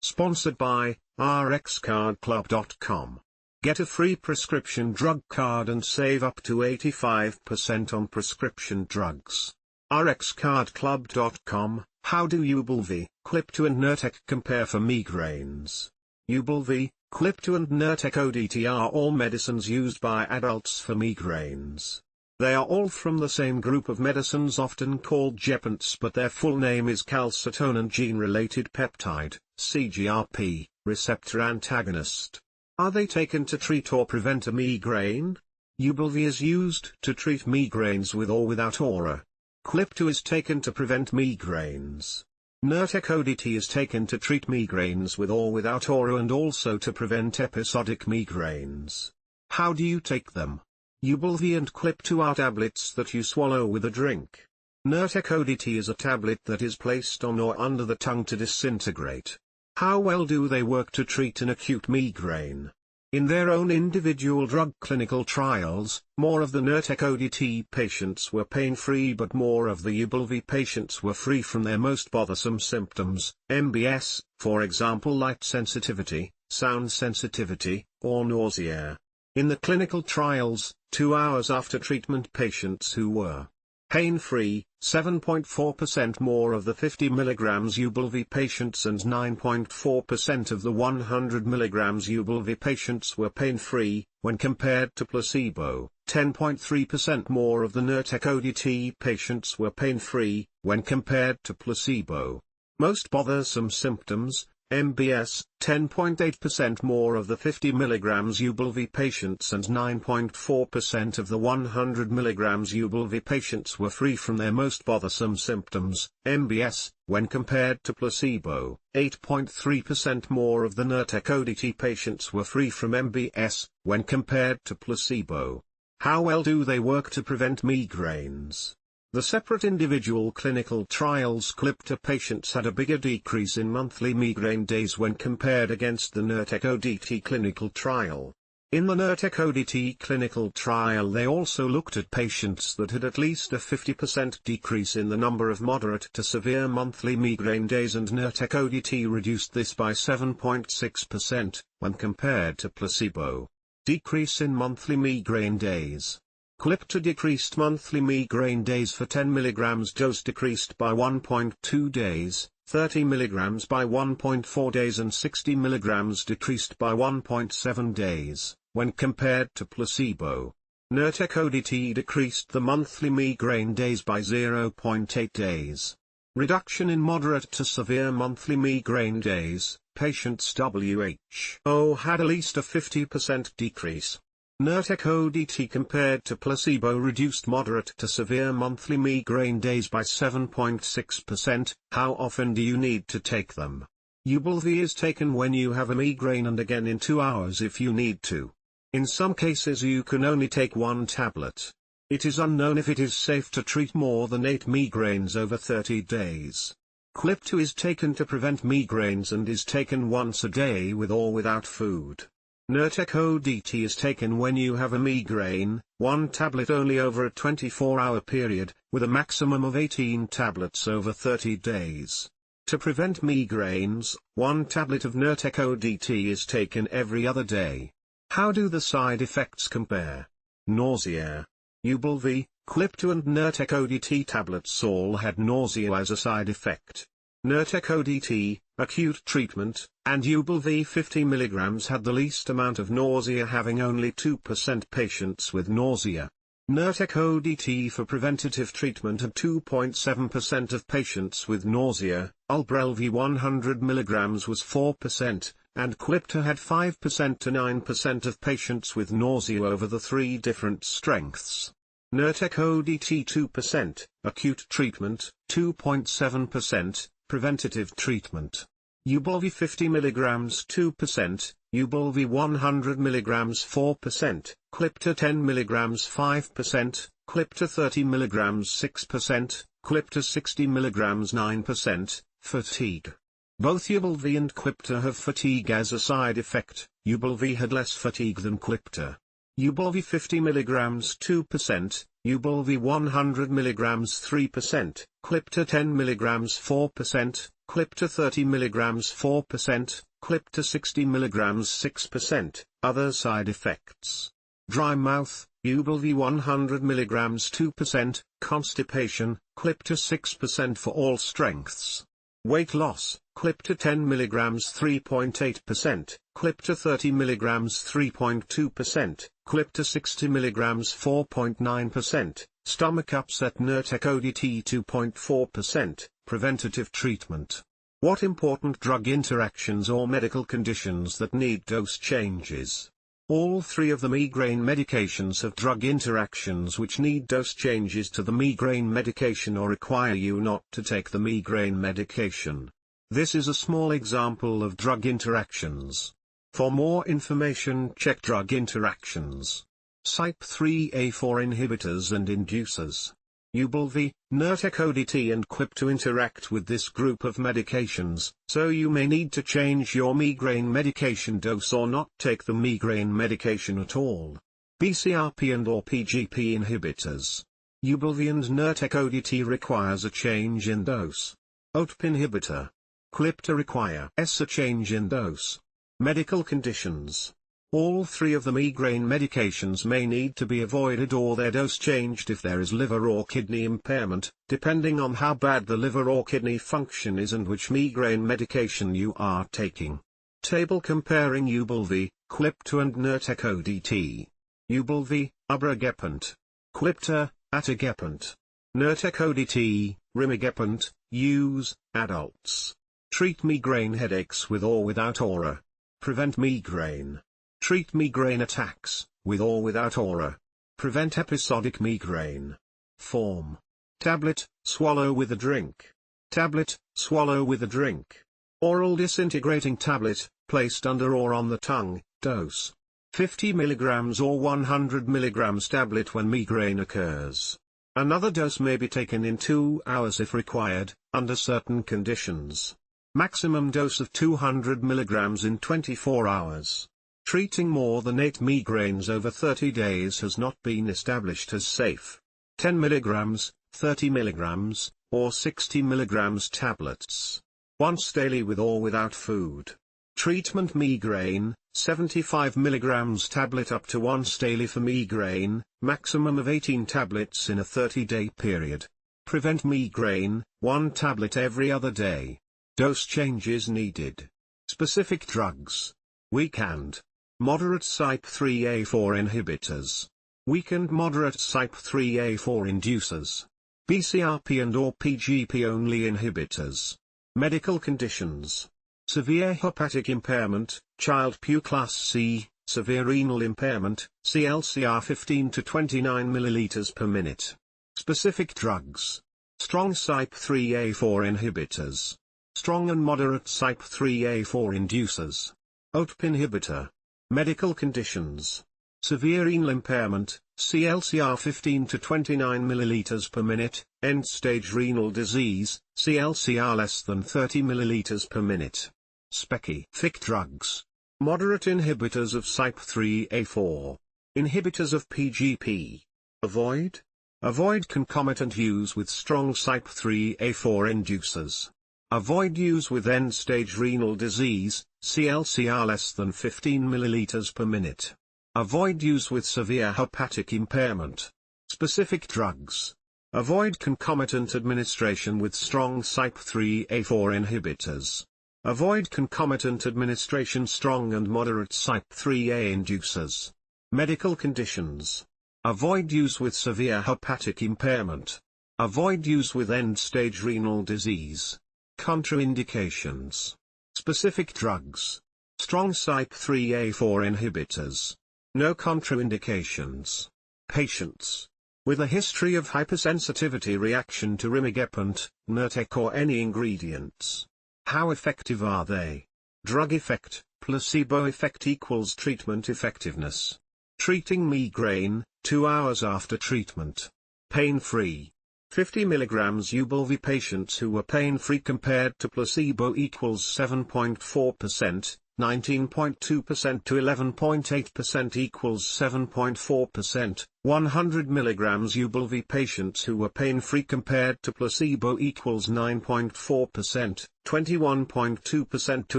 Sponsored by RxCardClub.com. Get a free prescription drug card and save up to 85% on prescription drugs. RxCardClub.com. How do Ubrelvy, Qulipta and Nurtec compare for migraines? Ubrelvy, Qulipta and Nurtec ODT are all medicines used by adults for migraines. They are all from the same group of medicines often called gepants, but their full name is calcitonin gene-related peptide, CGRP, receptor antagonist. Are they taken to treat or prevent a migraine? Ubrelvy is used to treat migraines with or without aura. Qulipta is taken to prevent migraines. Nurtec ODT is taken to treat migraines with or without aura and also to prevent episodic migraines. How do you take them? Ubrelvy and Qulipta are tablets that you swallow with a drink. Nurtec ODT is a tablet that is placed on or under the tongue to disintegrate. How well do they work to treat an acute migraine? In their own individual drug clinical trials, more of the Nurtec ODT patients were pain-free, but more of the Ubrelvy patients were free from their most bothersome symptoms, MBS, for example light sensitivity, sound sensitivity, or nausea. In the clinical trials, 2 hours after treatment, patients who were pain-free, 7.4% more of the 50 mg Ubrelvy patients and 9.4% of the 100 mg Ubrelvy patients were pain-free, when compared to placebo. 10.3% more of the Nurtec ODT patients were pain-free, when compared to placebo. Most bothersome symptoms, MBS, 10.8% more of the 50 mg Ubrelvy patients and 9.4% of the 100 mg Ubrelvy patients were free from their most bothersome symptoms, MBS, when compared to placebo. 8.3% more of the Nurtec ODT patients were free from MBS, when compared to placebo. How well do they work to prevent migraines? The separate individual clinical trials Qulipta patients had a bigger decrease in monthly migraine days when compared against the Nurtec ODT clinical trial. In the Nurtec ODT clinical trial they also looked at patients that had at least a 50% decrease in the number of moderate to severe monthly migraine days, and Nurtec ODT reduced this by 7.6% when compared to placebo. Decrease in monthly migraine days. Qulipta decreased monthly migraine days for 10 mg dose decreased by 1.2 days, 30 mg by 1.4 days and 60 mg decreased by 1.7 days, when compared to placebo. Nurtec ODT decreased the monthly migraine days by 0.8 days. Reduction in moderate to severe monthly migraine days, patients WHO had at least a 50% decrease. Nurtec ODT compared to placebo reduced moderate to severe monthly migraine days by 7.6%. How often do you need to take them? Ubrelvy is taken when you have a migraine and again in 2 hours if you need to. In some cases you can only take one tablet. It is unknown if it is safe to treat more than 8 migraines over 30 days. Qulipta is taken to prevent migraines and is taken once a day with or without food. Nurtec ODT is taken when you have a migraine, 1 tablet only over a 24-hour period, with a maximum of 18 tablets over 30 days. To prevent migraines, 1 tablet of Nurtec ODT is taken every other day. How do the side effects compare? Nausea. Ubrelvy, Qulipta and Nurtec ODT tablets all had nausea as a side effect. Nurtec ODT, acute treatment, and Ubrelvy 50 mg had the least amount of nausea, having only 2% patients with nausea. Nurtec ODT for preventative treatment had 2.7% of patients with nausea, Ubrelvy 100 mg was 4%, and Qulipta had 5% to 9% of patients with nausea over the 3 different strengths. Nurtec ODT 2%, acute treatment, 2.7%, preventative treatment. Ubrelvy 50 mg 2%, Ubrelvy 100 mg 4%, Qulipta 10 mg 5%, Qulipta 30 mg 6%, Qulipta 60 mg 9%, fatigue. Both Ubrelvy and Qulipta have fatigue as a side effect. Ubrelvy had less fatigue than Qulipta. Ubrelvy 50 mg 2%, Ubrelvy 100 mg 3%, Qulipta 10 mg 4%, Qulipta 30 mg 4%, Qulipta 60 mg 6%, other side effects. Dry mouth, Ubrelvy 100 mg 2%, constipation, Qulipta 6% for all strengths. Weight loss, Qulipta 10 mg 3.8%, Qulipta 30 mg 3.2%, Qulipta 60 mg 4.9%, stomach upset Nurtec ODT 2.4%, preventative treatment. What important drug interactions or medical conditions that need dose changes? All three of the migraine medications have drug interactions which need dose changes to the migraine medication or require you not to take the migraine medication. This is a small example of drug interactions. For more information, check drug interactions. CYP3A4 inhibitors and inducers. Ubrelvy, Nurtec ODT and Qulipta interact with this group of medications, so you may need to change your migraine medication dose or not take the migraine medication at all. CGRP and/or PGP inhibitors. Ubrelvy and Nurtec ODT requires a change in dose. ODT inhibitor. Qulipta requires a change in dose. Medical conditions. All three of the migraine medications may need to be avoided or their dose changed if there is liver or kidney impairment, depending on how bad the liver or kidney function is and which migraine medication you are taking. Table comparing Ubrelvy, Qulipta and Nurtec ODT. Ubrelvy, gepants. Qulipta, gepants. Nurtec ODT, gepants, use, adults. Treat migraine headaches with or without aura. Prevent migraine. Treat migraine attacks, with or without aura. Prevent episodic migraine. Form. Tablet, swallow with a drink. Tablet, swallow with a drink. Oral disintegrating tablet, placed under or on the tongue. Dose. 50 mg or 100 mg tablet when migraine occurs. Another dose may be taken in 2 hours if required, under certain conditions. Maximum dose of 200 mg in 24 hours. Treating more than 8 migraines over 30 days has not been established as safe. 10 mg, 30 mg, or 60 mg tablets. Once daily with or without food. Treatment migraine, 75 mg tablet up to once daily for migraine, maximum of 18 tablets in a 30-day period. Prevent migraine, 1 tablet every other day. Dose changes needed. Specific drugs. Weak and moderate CYP3A4 inhibitors. Weak and moderate CYP3A4 inducers. CGRP and/or PGP only inhibitors. Medical conditions. Severe hepatic impairment, child PU class C, severe renal impairment, CLCR 15 to 29 ml per minute. Specific drugs. Strong CYP3A4 inhibitors. Strong and moderate CYP3A4 inducers. ODT inhibitor. Medical conditions. Severe renal impairment, CLCR 15 to 29 ml per minute, end-stage renal disease, CLCR less than 30 ml per minute. Specific drugs. Moderate inhibitors of CYP3A4. Inhibitors of PGP. Avoid. Avoid concomitant use with strong CYP3A4 inducers. Avoid use with end-stage renal disease, CLCR less than 15 ml per minute. Avoid use with severe hepatic impairment. Specific drugs. Avoid concomitant administration with strong CYP3A4 inhibitors. Avoid concomitant administration strong and moderate CYP3A inducers. Medical conditions. Avoid use with severe hepatic impairment. Avoid use with end-stage renal disease. Contraindications. Specific drugs. Strong CYP3A4 inhibitors. No contraindications. Patients. With a history of hypersensitivity reaction to gepants, Nurtec or any ingredients. How effective are they? Drug effect, placebo effect equals treatment effectiveness. Treating migraine, 2 hours after treatment. Pain-free. 50 mg Ubrelvy patients who were pain-free compared to placebo equals 7.4%, 19.2% to 11.8% equals 7.4%, 100 mg Ubrelvy patients who were pain-free compared to placebo equals 9.4%, 21.2% to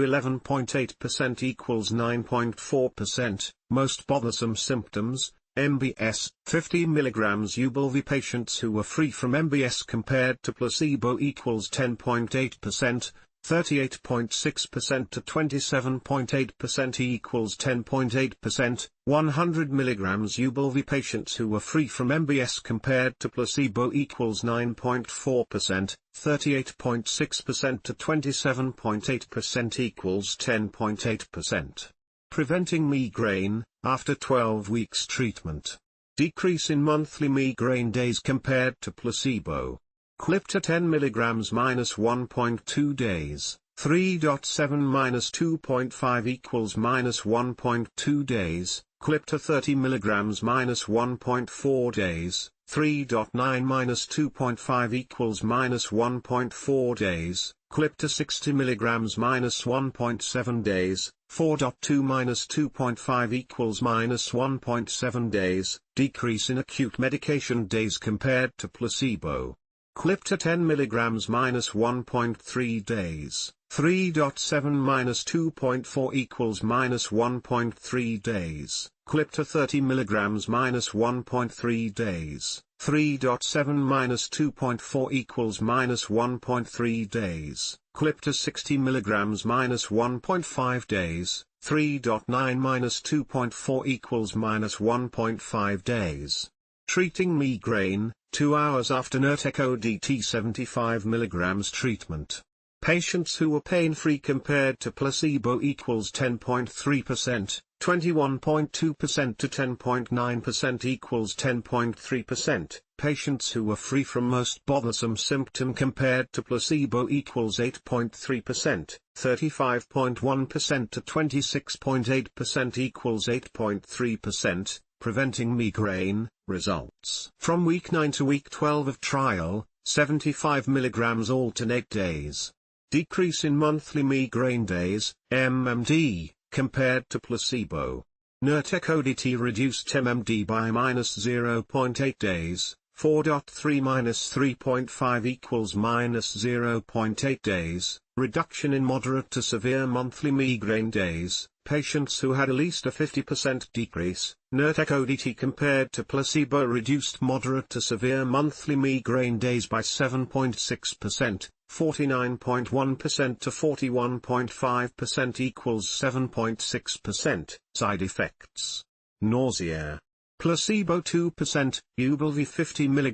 11.8% equals 9.4%, most bothersome symptoms, MBS, 50 mg Ubrelvy patients who were free from MBS compared to placebo equals 10.8%, 38.6% to 27.8% equals 10.8%, 100 mg Ubrelvy patients who were free from MBS compared to placebo equals 9.4%, 38.6% to 27.8% equals 10.8%. Preventing migraine, after 12 weeks treatment. Decrease in monthly migraine days compared to placebo. Qulipta 10 mg minus 1.2 days, 3.7 minus 2.5 equals minus 1.2 days, Qulipta 30 mg minus 1.4 days, 3.9 minus 2.5 equals minus 1.4 days, Qulipta 60 mg minus 1.7 days, 4.2 minus 2.5 equals minus 1.7 days, decrease in acute medication days compared to placebo. Qulipta 10 mg minus 1.3 days, 3.7 minus 2.4 equals minus 1.3 days, Qulipta 30 mg minus 1.3 days, 3.7 minus 2.4 equals minus 1.3 days, Qulipta 60 mg minus 1.5 days, 3.9 minus 2.4 equals minus 1.5 days. Treating migraine, 2 hours after Nurtec ODT 75 mg treatment. Patients who were pain-free compared to placebo equals 10.3%, 21.2% to 10.9% equals 10.3%. Patients who were free from most bothersome symptom compared to placebo equals 8.3%, 35.1% to 26.8% equals 8.3%. Preventing migraine, results. From week 9 to week 12 of trial, 75 mg alternate days. Decrease in monthly migraine days, MMD, compared to placebo. Nurtec ODT reduced MMD by minus 0.8 days, 4.3 minus 3.5 equals minus 0.8 days, reduction in moderate to severe monthly migraine days, patients who had at least a 50% decrease. Nurtec ODT compared to placebo reduced moderate to severe monthly migraine days by 7.6%, 49.1% to 41.5% equals 7.6%. Side effects. Nausea. Placebo 2%, Ubrelvy 50 mg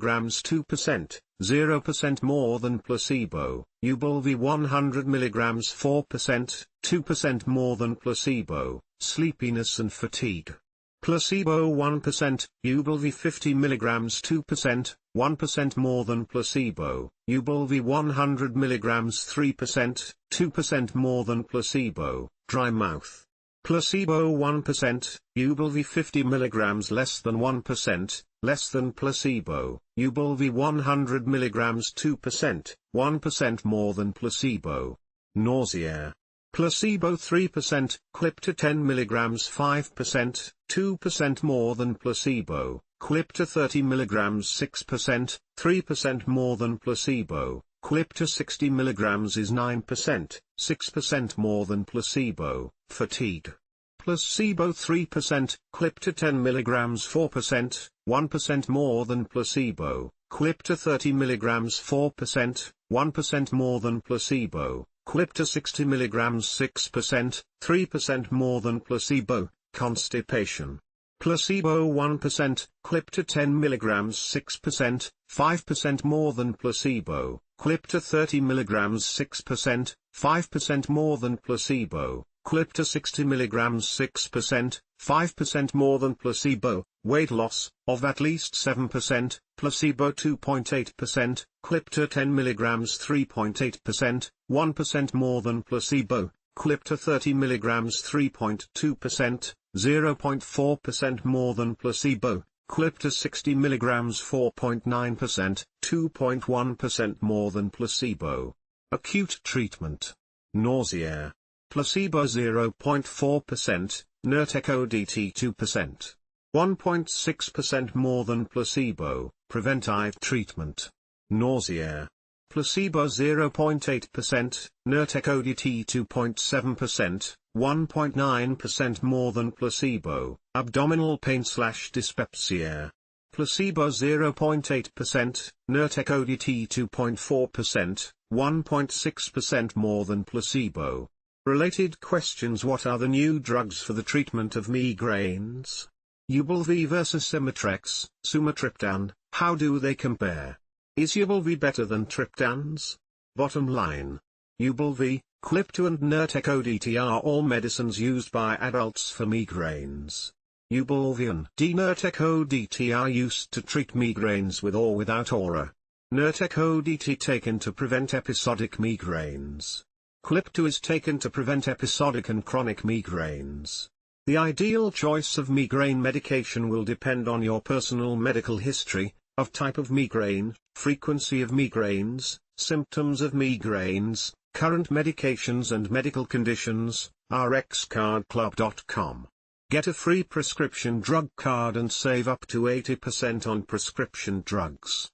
2%, 0% more than placebo. Ubrelvy 100 mg 4%, 2% more than placebo. Sleepiness and fatigue. Placebo 1%, Ubrelvy 50 mg 2%, 1% more than placebo. Ubrelvy 100 mg 3%, 2% more than placebo. Dry mouth. Placebo 1%, Ubrelvy 50 mg less than 1%, less than placebo. Ubrelvy 100 mg 2%, 1% more than placebo. Nausea. Placebo 3%, Qulipta 10 mg 5%, 2% more than placebo. Qulipta 30 mg 6%, 3% more than placebo. Qulipta 60 mg is 9%, 6% more than placebo. Fatigue. Placebo 3%, Qulipta 10 mg 4%, 1% more than placebo. Qulipta 30 mg 4%, 1% more than placebo. Qulipta 60 mg 6%, 3% more than placebo. Constipation. Placebo 1%, Qulipta 10 mg 6%, 5% more than placebo. Qulipta 30 mg 6%, 5% more than placebo. Qulipta 60 mg 6%, 5% more than placebo. Weight loss, of at least 7%, placebo 2.8%, Qulipta 10 mg 3.8%, 1% more than placebo. Qulipta 30 mg 3.2%, 0.4% more than placebo. Qulipta 60 mg 4.9%, 2.1% more than placebo. Acute treatment. Nausea. placebo 0.4%, Nurtec ODT 2%. 1.6% more than placebo, preventive treatment. Nausea. Placebo 0.8%, Nurtec ODT 2.7%, 1.9% more than placebo, abdominal pain/dyspepsia. Placebo 0.8%, Nurtec ODT 2.4%, 1.6% more than placebo. Related questions: what are the new drugs for the treatment of migraines? Ubrelvy versus Imitrex, sumatriptan, how do they compare? Is Ubrelvy better than triptans? Bottom line. Ubrelvy, Qulipta and Nurtec ODT are all medicines used by adults for migraines. Ubrelvy and Nurtec ODT are used to treat migraines with or without aura. Nurtec ODT taken to prevent episodic migraines. Qulipta is taken to prevent episodic and chronic migraines. The ideal choice of migraine medication will depend on your personal medical history, of type of migraine, frequency of migraines, symptoms of migraines, current medications and medical conditions. rxcardclub.com. Get a free prescription drug card and save up to 80% on prescription drugs.